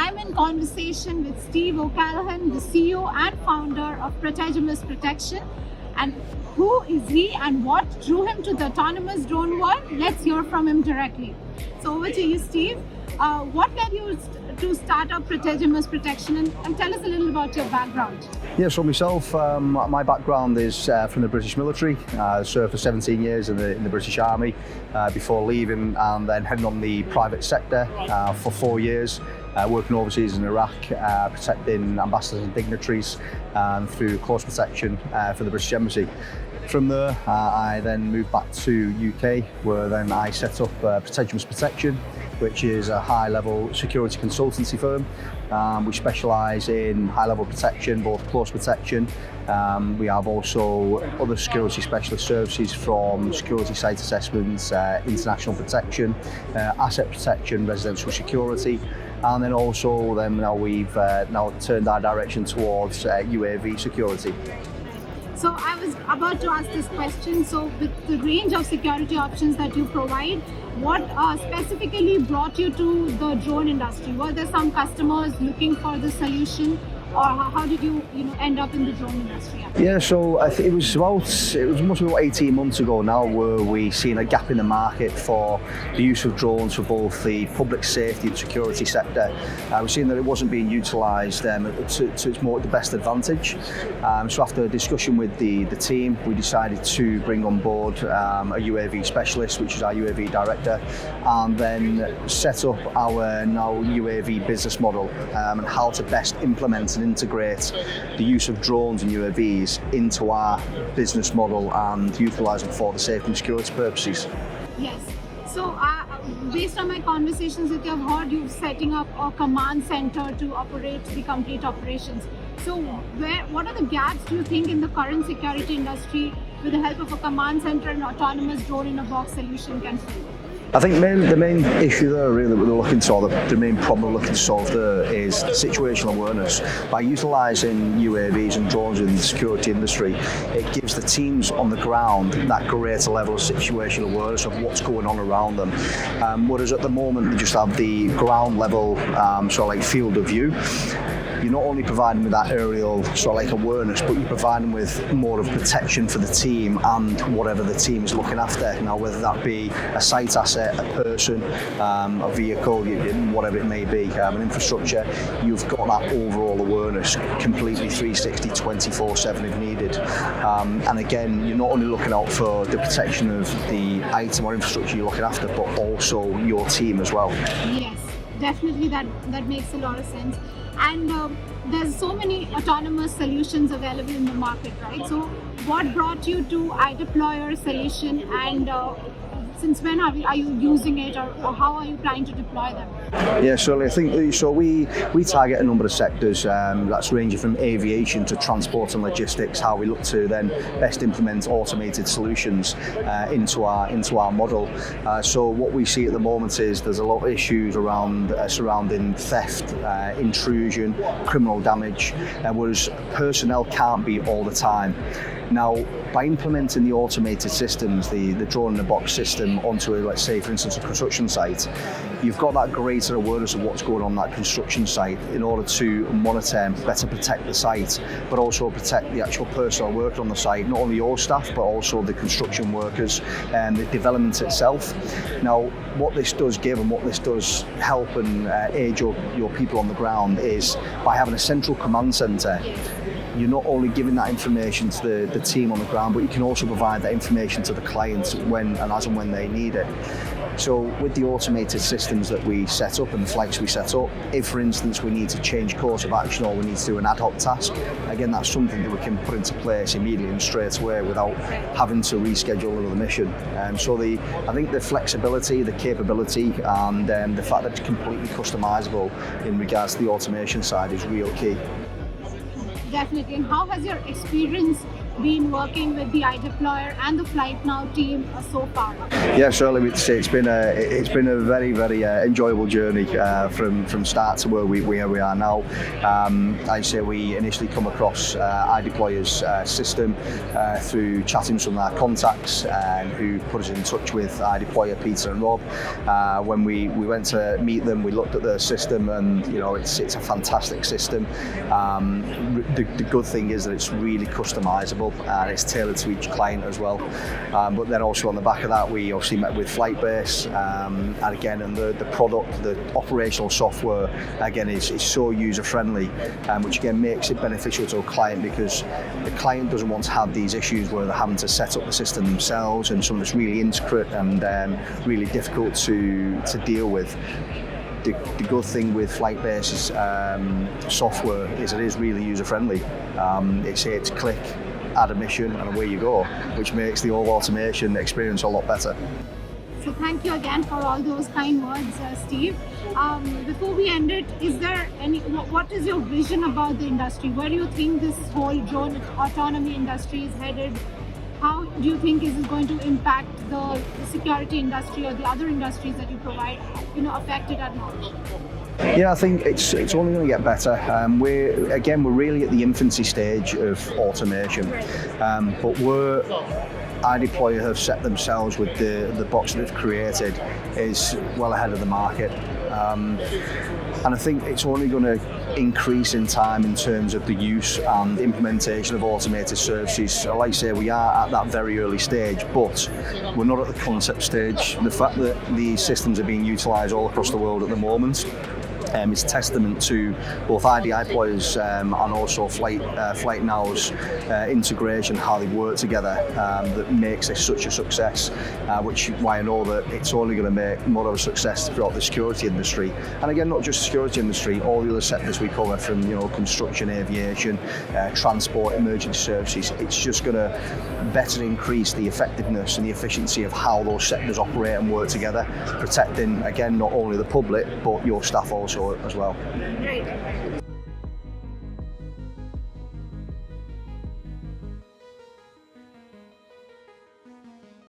I'm in conversation with Steve O'Callaghan, the CEO and founder of Protegimus Protection. And who is he and what drew him to the autonomous drone world? Let's hear from him directly. So over to you, Steve. What led you to start up Protegimus Protection, and tell us a little about your background? Yeah, so myself, my background is from the British military. I served for 17 years in the British Army before leaving and then heading on the private sector for 4 years, working overseas in Iraq, protecting ambassadors and dignitaries through close protection for the British Embassy. From there, I then moved back to UK, where then I set up Protegimus Protection, which is a high-level security consultancy firm. We specialise in high-level protection, both close protection. We have also other security specialist services from security site assessments, international protection, asset protection, residential security, and then also now we've now turned our direction towards UAV security. So I was about to ask this question. So with the range of security options that you provide, what specifically brought you to the drone industry? Were there some customers looking for the solution, or how did you end up in the drone industry? Yeah, so I think it must be about 18 months ago now, where we seen a gap in the market for the use of drones for both the public safety and security sector. We've seen that it wasn't being utilised to its more the best advantage. So after a discussion with the team, we decided to bring on board a UAV specialist, which is our UAV director, and then set up our now UAV business model and how to best implement and integrate the use of drones and UAVs into our business model and utilise them for the safety and security purposes. Yes. So based on my conversations with you, I've heard you setting up a command center to operate the complete operations. So what are the gaps do you think in the current security industry with the help of a command center and autonomous drone in a box solution can fill? I think the main issue there really that we're looking to solve, the main problem we're looking to solve there is situational awareness. By utilising UAVs and drones in the security industry, it gives the teams on the ground that greater level of situational awareness of what's going on around them. Whereas at the moment they just have the ground level sort of like field of view. You're not only providing with that aerial sort of like awareness, but you're providing with more of protection for the team and whatever the team is looking after. Now, whether that be a site asset, a person, a vehicle, whatever it may be, an infrastructure, you've got that overall awareness completely 360, 24/7 if needed. And again, you're not only looking out for the protection of the item or infrastructure you're looking after, but also your team as well. Yes, definitely that makes a lot of sense. And there's so many autonomous solutions available in the market, right? So what brought you to IDIPLOYER solution, and since when are you using it, or how are you planning to deploy them? Yeah, certainly. I think so. We target a number of sectors. That's ranging from aviation to transport and logistics. How we look to then best implement automated solutions into our model. So what we see at the moment is there's a lot of issues around surrounding theft, intrusion, criminal damage, whereas personnel can't be all the time. Now, by implementing the automated systems, the drone in a box system onto let's say, for instance, a construction site, you've got that greater awareness of what's going on that construction site in order to monitor and better protect the site, but also protect the actual personnel working on the site, not only your staff, but also the construction workers and the development itself. Now, what this does give and what this does help and aid your people on the ground is by having a central command centre. You're not only giving that information to the team on the ground, but you can also provide that information to the clients when they need it. So with the automated systems that we set up and the flags we set up, if for instance we need to change course of action or we need to do an ad hoc task, again that's something that we can put into place immediately and straight away without having to reschedule another mission. So I think the flexibility, the capability, and the fact that it's completely customizable in regards to the automation side is real key. Definitely. And how has your experience been working with the IDIPLOYER and the FlytNow team so far? Yeah, certainly we'd say it's been a very, very enjoyable journey from start to where we are now. I'd say we initially come across IDIPLOYER's system through chatting with some of our contacts who put us in touch with IDIPLOYER, Peter and Rob. When we went to meet them, we looked at their system, and it's a fantastic system. The good thing is that it's really customizable and it's tailored to each client as well. But then also on the back of that, we obviously met with Flightbase, and the product, the operational software, again, is so user friendly, which again makes it beneficial to a client, because the client doesn't want to have these issues where they're having to set up the system themselves, and something that's really intricate and really difficult to deal with. The good thing with Flightbase's software is it is really user friendly. It's here to click, add a mission, and away you go, which makes the whole automation experience a lot better. So thank you again for all those kind words, Steve. Before we end it, what is your vision about the industry? Where do you think this whole drone autonomy industry is headed? How do you think is it going to impact the security industry or the other industries that you provide, affected or not? Yeah, I think it's only going to get better. We're really at the infancy stage of automation, but IDIPLOYER have set themselves with the box that they've created is well ahead of the market. And I think it's only going to increase in time in terms of the use and implementation of automated services. Like I say, we are at that very early stage, but we're not at the concept stage. The fact that these systems are being utilised all across the world at the moment is testament to both IDIPLOYER's and also FlytNow's integration, how they work together, that makes this such a success, which is why I know that it's only going to make more of a success throughout the security industry. And again, not just the security industry, all the other sectors we cover, from construction, aviation, transport, emergency services. It's just going to better increase the effectiveness and the efficiency of how those sectors operate and work together, protecting, again, not only the public, but your staff also as well. Great.